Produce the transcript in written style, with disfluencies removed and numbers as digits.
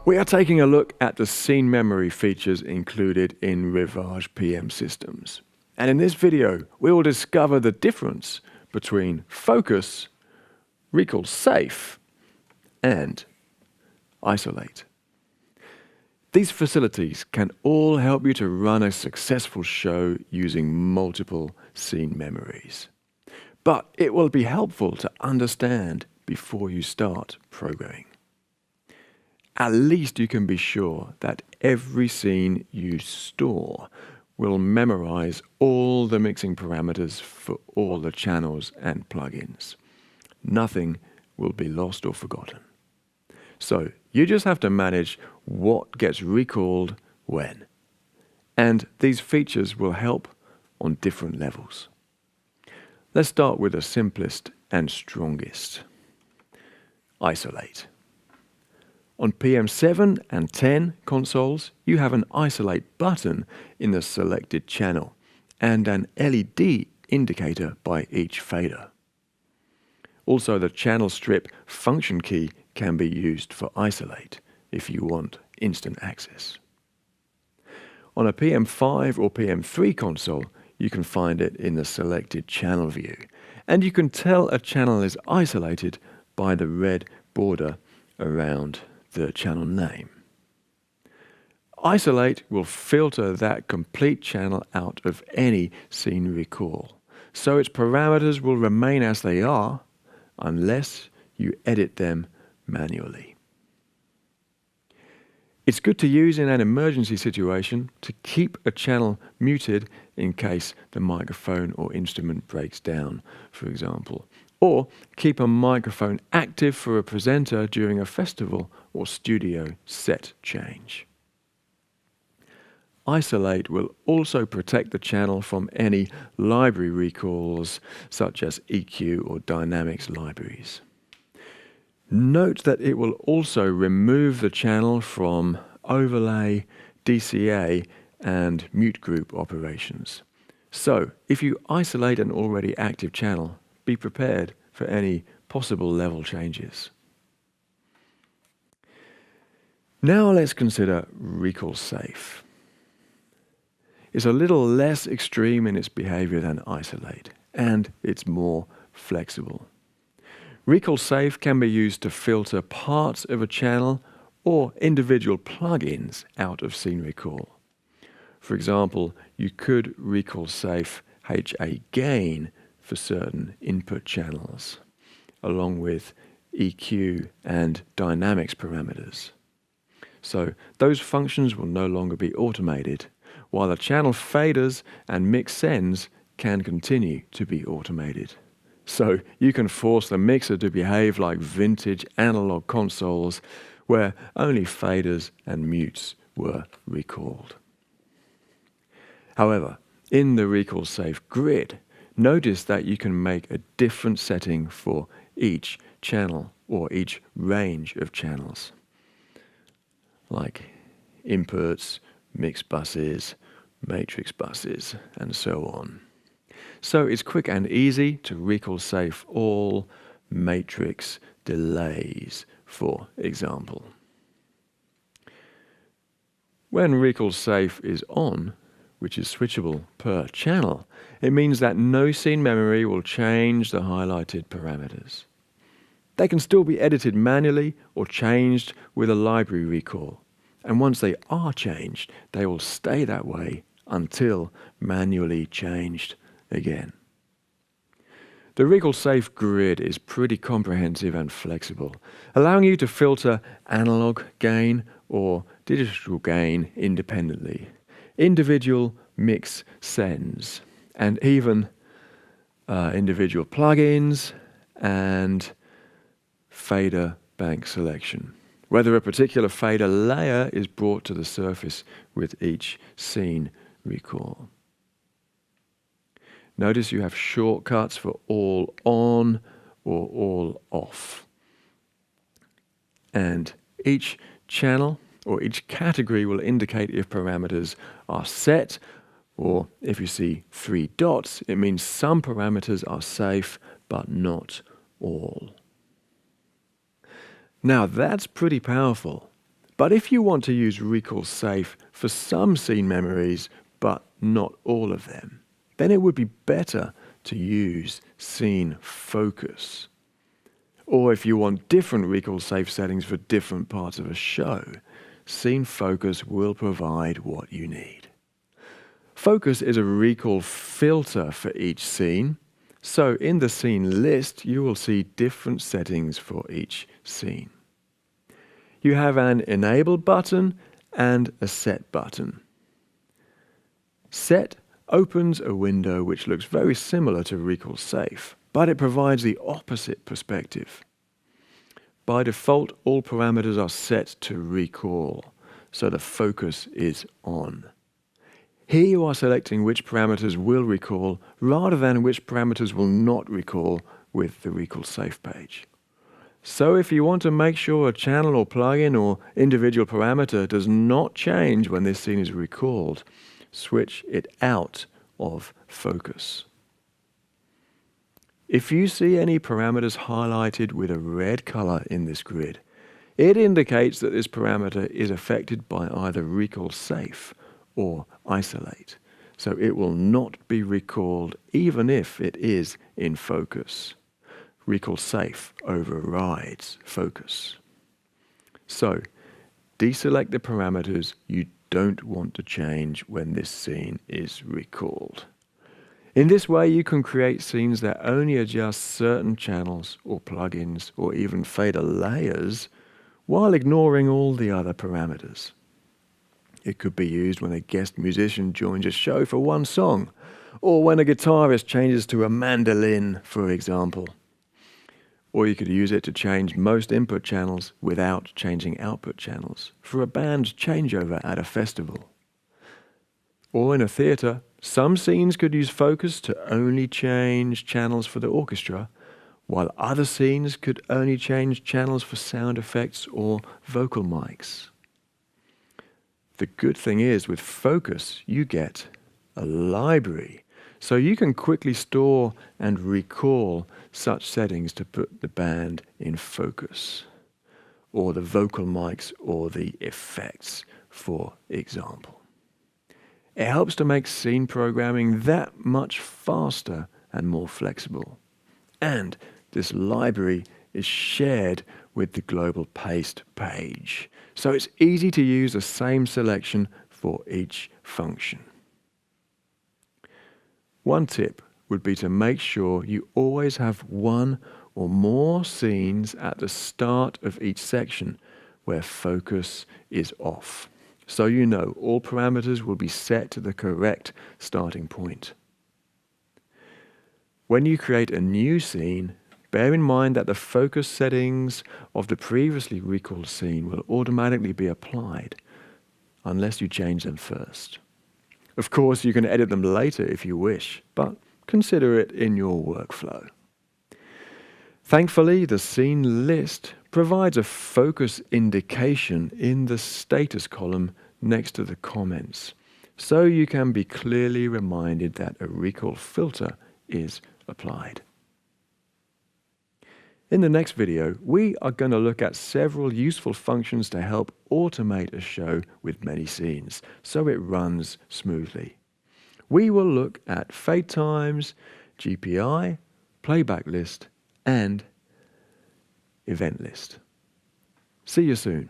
We are taking a look at the scene memory features included in RIVAGE PM systems. And in this video, we will discover the difference between focus, recall safe, and isolate. These facilities can all help you to run a successful show using multiple scene memories. But it will be helpful to understand before you start programming. At least you can be sure that every scene you store will memorize all the mixing parameters for all the channels and plugins. Nothing will be lost or forgotten. So you just have to manage what gets recalled when. And these features will help on different levels. Let's start with the simplest and strongest. Isolate. On PM7 and 10 consoles, you have an isolate button in the selected channel and an LED indicator by each fader. Also, the channel strip function key can be used for isolate if you want instant access. On a PM5 or PM3 console, you can find it in the selected channel view, and you can tell a channel is isolated by the red border around the channel name. Isolate will filter that complete channel out of any scene recall, so its parameters will remain as they are unless you edit them manually. It's good to use in an emergency situation to keep a channel muted in case the microphone or instrument breaks down, for example, or keep a microphone active for a presenter during a festival or studio set change. Isolate will also protect the channel from any library recalls such as EQ or dynamics libraries. Note that it will also remove the channel from overlay, DCA, and mute group operations. So, if you isolate an already active channel, be prepared for any possible level changes. Now let's consider recall safe. It's a little less extreme in its behavior than isolate, and it's more flexible. Recall safe can be used to filter parts of a channel or individual plugins out of scene recall. For example, you could recall safe HA gain for certain input channels, along with EQ and dynamics parameters. So those functions will no longer be automated, while the channel faders and mix sends can continue to be automated. So you can force the mixer to behave like vintage analog consoles where only faders and mutes were recalled. However, in the recall safe grid, notice that you can make a different setting for each channel or each range of channels, like inputs, mix buses, matrix buses, and so on. So it's quick and easy to recall safe all matrix delays, for example. When recall safe is on, which is switchable per channel, it means that no scene memory will change the highlighted parameters. They can still be edited manually or changed with a library recall, and once they are changed, they will stay that way until manually changed again. The recall safe grid is pretty comprehensive and flexible, allowing you to filter analog gain or digital gain independently, individual mix sends, and even individual plugins and fader bank selection, whether a particular fader layer is brought to the surface with each scene recall. Notice you have shortcuts for all on or all off. And each channel or each category will indicate if parameters are set, or if you see 3 dots, it means some parameters are safe, but not all. Now that's pretty powerful, But if you want to use Recall Safe for some scene memories, but not all of them, then it would be better to use Scene Focus. Or if you want different Recall Safe settings for different parts of a show, Scene Focus will provide what you need. Focus is a recall filter for each scene, so in the scene list you will see different settings for each scene. You have an Enable button and a Set button. Set opens a window which looks very similar to Recall Safe, but it provides the opposite perspective. By default, all parameters are set to recall, so the focus is on. Here you are selecting which parameters will recall rather than which parameters will not recall with the Recall Safe page. So if you want to make sure a channel or plugin or individual parameter does not change when this scene is recalled, switch it out of Focus. If you see any parameters highlighted with a red color in this grid, it indicates that this parameter is affected by either Recall Safe or Isolate, so it will not be recalled even if it is in Focus. Recall Safe overrides Focus. So, deselect the parameters you don't want to change when this scene is recalled. In this way, you can create scenes that only adjust certain channels or plugins or even fader layers while ignoring all the other parameters. It could be used when a guest musician joins a show for one song, or when a guitarist changes to a mandolin, for example. Or you could use it to change most input channels without changing output channels for a band changeover at a festival. Or in a theatre, some scenes could use Focus to only change channels for the orchestra, while other scenes could only change channels for sound effects or vocal mics. The good thing is, with Focus, you get a library, so you can quickly store and recall such settings to put the band in focus, or the vocal mics or the effects, for example. It helps to make scene programming that much faster and more flexible. And this library is shared with the global paste page, so it's easy to use the same selection for each function. One tip would be to make sure you always have one or more scenes at the start of each section where focus is off, so you know all parameters will be set to the correct starting point. When you create a new scene, bear in mind that the focus settings of the previously recalled scene will automatically be applied, unless you change them first. Of course, you can edit them later if you wish, but consider it in your workflow. Thankfully, the scene list provides a focus indication in the status column next to the comments, so you can be clearly reminded that a recall filter is applied. In the next video, we are going to look at several useful functions to help automate a show with many scenes, so it runs smoothly. We will look at fade times, GPI, playback list, and event list. See you soon.